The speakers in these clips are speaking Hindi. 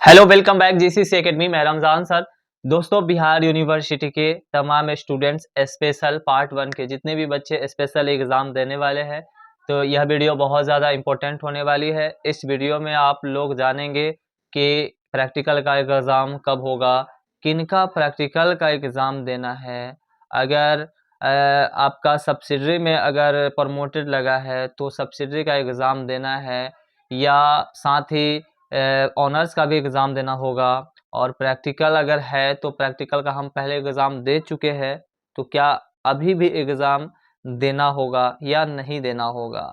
Hello welcome back GCC academy में रमजान सर। दोस्तों, बिहार यूनिवर्सिटी के तमाम स्टूडेंट्स स्पेशल पार्ट 1 के जितने भी बच्चे स्पेशल एग्ज़ाम देने वाले हैं, तो यह वीडियो बहुत ज़्यादा इम्पोर्टेंट होने वाली है। इस वीडियो में आप लोग जानेंगे कि प्रैक्टिकल का एग्ज़ाम कब होगा, किनका प्रैक्टिकल का एग्ज़ाम देना है। अगर आपका सब्सिडरी में अगर प्रमोटेड लगा है तो सब्सिडरी का एग्ज़ाम देना है, या साथ ही ऑनर्स का भी एग्ज़ाम देना होगा। और प्रैक्टिकल अगर है तो प्रैक्टिकल का हम पहले एग्ज़ाम दे चुके हैं, तो क्या अभी भी एग्ज़ाम देना होगा या नहीं देना होगा।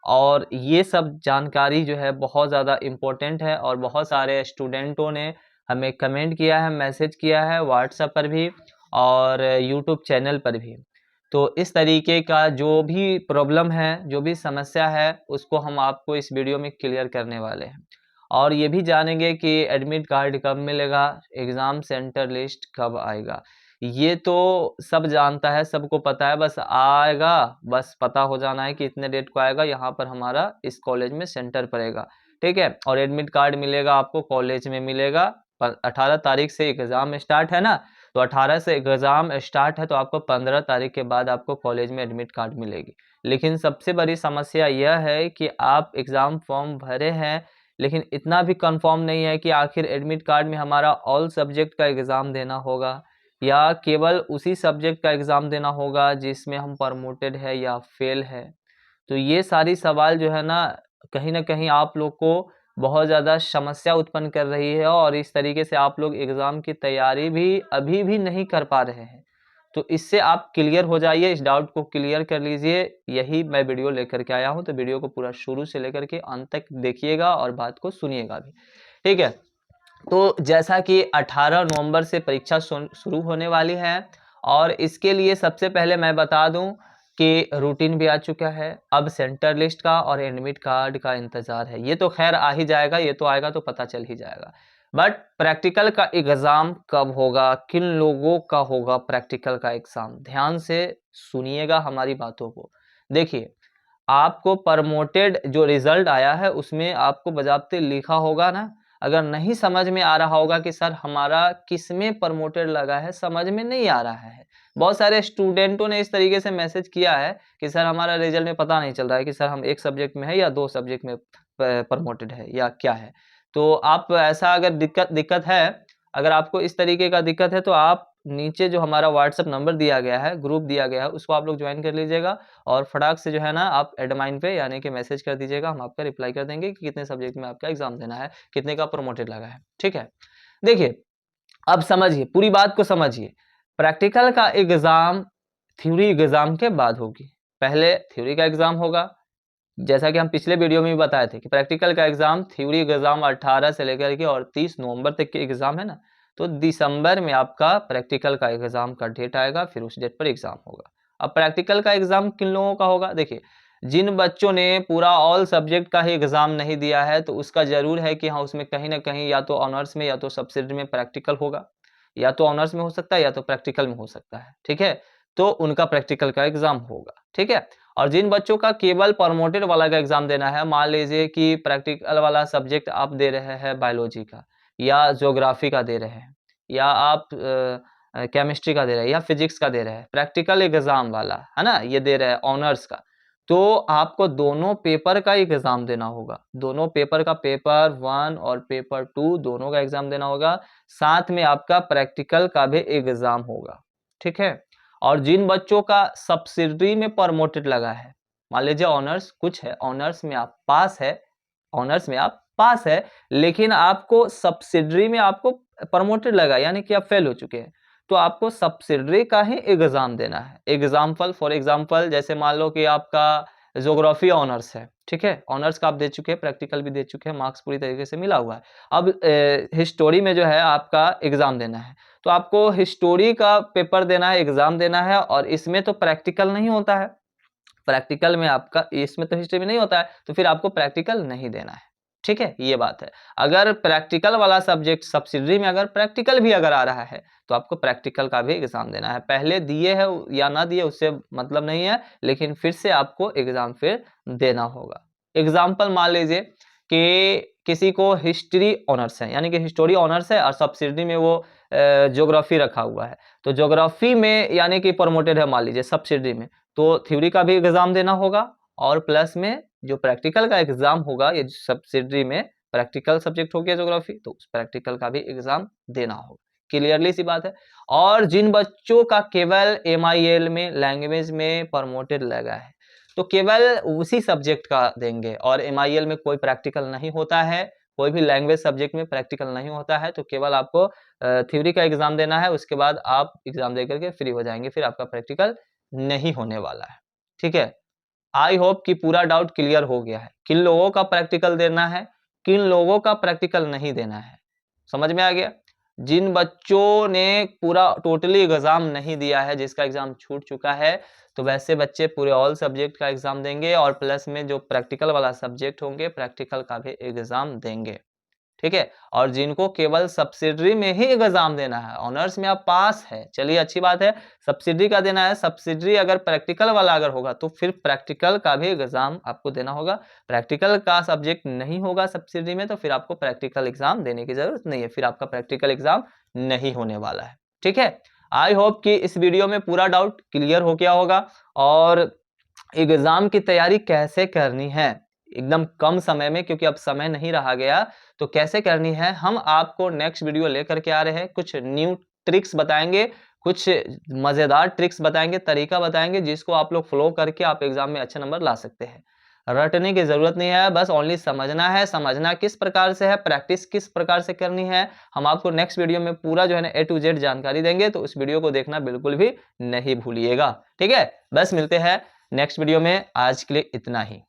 और ये सब जानकारी जो है बहुत ज़्यादा इम्पोर्टेंट है और बहुत सारे स्टूडेंटों ने हमें कमेंट किया है, मैसेज किया है व्हाट्सएप पर भी और यूट्यूब चैनल पर भी। तो इस तरीके का जो भी प्रॉब्लम है, जो भी समस्या है, उसको हम आपको इस वीडियो में क्लियर करने वाले हैं। और ये भी जानेंगे कि एडमिट कार्ड कब मिलेगा, एग्ज़ाम सेंटर लिस्ट कब आएगा। ये तो सब जानता है, सबको पता है, बस आएगा, बस पता हो जाना है कि इतने डेट को आएगा, यहाँ पर हमारा इस कॉलेज में सेंटर पड़ेगा, ठीक है। और एडमिट कार्ड मिलेगा आपको कॉलेज में मिलेगा। 18 तारीख से एग्ज़ाम स्टार्ट है ना, तो 18 से एग्ज़ाम स्टार्ट है तो आपको 15 तारीख के बाद आपको कॉलेज में एडमिट कार्ड मिलेगी। लेकिन सबसे बड़ी समस्या यह है कि आप एग्ज़ाम फॉर्म भरे हैं, लेकिन इतना भी कंफर्म नहीं है कि आखिर एडमिट कार्ड में हमारा ऑल सब्जेक्ट का एग्ज़ाम देना होगा या केवल उसी सब्जेक्ट का एग्ज़ाम देना होगा जिसमें हम प्रमोटेड है या फेल है। तो ये सारी सवाल जो है ना, कहीं न कहीं आप लोग को बहुत ज़्यादा समस्या उत्पन्न कर रही है और इस तरीके से आप लोग एग्ज़ाम की तैयारी भी अभी भी नहीं कर पा रहे हैं। तो इससे आप क्लियर हो जाइए, इस डाउट को क्लियर कर लीजिए। यही मैं वीडियो लेकर के आया हूँ, तो वीडियो को पूरा शुरू से लेकर के अंत तक देखिएगा और बात को सुनिएगा भी, ठीक है। तो जैसा कि 18 नवंबर से परीक्षा शुरू होने वाली है और इसके लिए सबसे पहले मैं बता दूं कि रूटीन भी आ चुका है। अब सेंटर लिस्ट का और एडमिट कार्ड का इंतज़ार है। ये तो खैर आ ही जाएगा, ये तो आएगा तो पता चल ही जाएगा। बट प्रैक्टिकल का एग्ज़ाम कब होगा, किन लोगों का होगा प्रैक्टिकल का एग्ज़ाम, ध्यान से सुनिएगा हमारी बातों को। देखिए, आपको प्रमोटेड जो रिज़ल्ट आया है उसमें आपको बज़ाब्ते लिखा होगा ना। अगर नहीं समझ में आ रहा होगा कि सर हमारा किसमें प्रमोटेड लगा है, समझ में नहीं आ रहा है। बहुत सारे स्टूडेंटों ने इस तरीके से मैसेज किया है कि सर हमारा रिज़ल्ट में पता नहीं चल रहा है कि सर हम 1 सब्जेक्ट में है या 2 सब्जेक्ट में प्रमोटेड है या क्या है। तो आप ऐसा अगर दिक्कत है, अगर आपको इस तरीके का दिक्कत है तो आप नीचे जो हमारा व्हाट्सएप नंबर दिया गया है, ग्रुप दिया गया है, उसको आप लोग जॉइन कर लीजिएगा और फटाक से जो है ना आप एडमिन पे यानी कि मैसेज कर दीजिएगा, हम आपका रिप्लाई कर देंगे कि कितने सब्जेक्ट में आपका एग्ज़ाम देना है, कितने का प्रमोटेड लगा है, ठीक है। देखिए, अब समझिए, पूरी बात को समझिए। प्रैक्टिकल का एग्ज़ाम थ्योरी एग्ज़ाम के बाद होगी। पहले थ्योरी का एग्ज़ाम होगा, जैसा कि हम पिछले वीडियो में भी बताए थे कि प्रैक्टिकल का एग्ज़ाम, थ्योरी एग्ज़ाम 18 से लेकर के और 30 नवंबर तक के एग्ज़ाम है ना, तो दिसंबर में आपका प्रैक्टिकल का एग्ज़ाम का डेट आएगा, फिर उस डेट पर एग्ज़ाम होगा। अब प्रैक्टिकल का एग्ज़ाम किन लोगों का होगा? देखिए, जिन बच्चों ने पूरा ऑल सब्जेक्ट का ही एग्ज़ाम नहीं दिया है, तो उसका ज़रूर है कि हाँ, उसमें कहीं न कहीं या तो ऑनर्स में या तो सब्सिडी में प्रैक्टिकल होगा, या तो ऑनर्स में हो सकता है या तो प्रैक्टिकल में हो सकता है, ठीक है? तो उनका प्रैक्टिकल का एग्ज़ाम होगा, ठीक है? और जिन बच्चों का केवल प्रमोटेड वाला का एग्ज़ाम देना है, मान लीजिए कि प्रैक्टिकल वाला सब्जेक्ट आप दे रहे हैं बायोलॉजी का या ज्योग्राफी का दे रहे हैं या आप केमिस्ट्री का दे रहे हैं या फिजिक्स का दे रहे हैं, प्रैक्टिकल एग्ज़ाम वाला, है ना? ये दे रहे हैं ऑनर्स का, तो आपको दोनों पेपर का एग्ज़ाम देना होगा। दोनों पेपर का पेपर 1 और पेपर 2 दोनों का एग्ज़ाम देना होगा, साथ में आपका प्रैक्टिकल का भी एग्ज़ाम होगा, ठीक है? और जिन बच्चों का सब्सिडी में प्रमोटेड लगा है, मान लीजिए ऑनर्स कुछ है, ऑनर्स में आप पास है, ऑनर्स में आप पास है, लेकिन आपको सब्सिडी में आपको प्रमोटेड लगा यानी कि आप फेल हो चुके हैं, तो आपको सब्सिडी का ही एग्ज़ाम देना है। एग्ज़ाम्पल फॉर एग्ज़ाम्पल जैसे मान लो कि आपका ज्योग्राफी ऑनर्स है, ठीक है? ऑनर्स का आप दे चुके हैं, प्रैक्टिकल भी दे चुके हैं, मार्क्स पूरी तरीके से मिला हुआ है। अब हिस्टोरी में जो है आपका एग्ज़ाम देना है, तो आपको हिस्टोरी का पेपर देना है, एग्ज़ाम देना है और इसमें तो प्रैक्टिकल नहीं होता है। प्रैक्टिकल में आपका इसमें तो हिस्ट्री में नहीं होता है, तो फिर आपको प्रैक्टिकल नहीं देना है। ठीक है? ये बात है। अगर प्रैक्टिकल वाला सब्जेक्ट सब्सिडी में अगर प्रैक्टिकल भी अगर आ रहा है, तो आपको प्रैक्टिकल का भी एग्ज़ाम देना है। पहले दिए है या ना दिए उससे मतलब नहीं है, लेकिन फिर से आपको एग्ज़ाम फिर देना होगा। एग्ज़ाम्पल मान लीजिए कि किसी को हिस्ट्री ऑनर्स है, यानी कि हिस्टोरी ऑनर्स है और सब्सिडी में वो ज्योग्राफी रखा हुआ है, तो ज्योग्राफी में यानी कि प्रमोटेड है मान लीजिए सब्सिडी में, तो थ्योरी का भी एग्जाम देना होगा और प्लस में जो प्रैक्टिकल का एग्जाम होगा, ये सब्सिडी में प्रैक्टिकल सब्जेक्ट हो गया ज्योग्राफी, तो उस प्रैक्टिकल का भी एग्जाम देना होगा। क्लियरली सी बात है। और जिन बच्चों का केवल MIL में लैंग्वेज में प्रमोटेड लगा है, तो केवल उसी सब्जेक्ट का देंगे, और MIL में कोई प्रैक्टिकल नहीं होता है, कोई भी लैंग्वेज सब्जेक्ट में प्रैक्टिकल नहीं होता है, तो केवल आपको थ्योरी का एग्जाम देना है, उसके बाद आप एग्जाम दे करके फ्री हो जाएंगे, फिर आपका प्रैक्टिकल नहीं होने वाला है। ठीक है, आई होप कि पूरा डाउट क्लियर हो गया है। किन लोगों का प्रैक्टिकल देना है, किन लोगों का प्रैक्टिकल नहीं देना है, समझ में आ गया। जिन बच्चों ने पूरा टोटली एग्जाम नहीं दिया है, जिसका एग्जाम छूट चुका है, तो वैसे बच्चे पूरे ऑल सब्जेक्ट का एग्जाम देंगे और प्लस में जो प्रैक्टिकल वाला सब्जेक्ट होंगे प्रैक्टिकल का भी एग्जाम देंगे। ठीक है, और जिनको केवल सब्सिडी में ही एग्जाम देना है, ऑनर्स में आप पास है, चलिए अच्छी बात है, सब्सिडी का देना है, सब्सिडी अगर प्रैक्टिकल वाला अगर होगा तो फिर प्रैक्टिकल का भी एग्जाम आपको देना होगा। प्रैक्टिकल का सब्जेक्ट नहीं होगा सब्सिडी में, तो फिर आपको प्रैक्टिकल एग्जाम देने की जरूरत नहीं है, फिर आपका प्रैक्टिकल एग्जाम नहीं होने वाला है। ठीक है, आई होप कि इस वीडियो में पूरा डाउट क्लियर हो गया होगा, और एग्जाम की तैयारी कैसे करनी है एकदम कम समय में, क्योंकि अब समय नहीं रहा गया, तो कैसे करनी है हम आपको नेक्स्ट वीडियो लेकर के आ रहे हैं। कुछ न्यू ट्रिक्स बताएंगे, कुछ मजेदार ट्रिक्स बताएंगे, तरीका बताएंगे, जिसको आप लोग फॉलो करके आप एग्जाम में अच्छे नंबर ला सकते हैं। रटने की जरूरत नहीं है, बस ओनली समझना है, समझना किस प्रकार से है, प्रैक्टिस किस प्रकार से करनी है, हम आपको नेक्स्ट वीडियो में पूरा जो है ना A to Z जानकारी देंगे, तो उस वीडियो को देखना बिल्कुल भी नहीं भूलिएगा। ठीक है, बस मिलते हैं नेक्स्ट वीडियो में, आज के लिए इतना ही।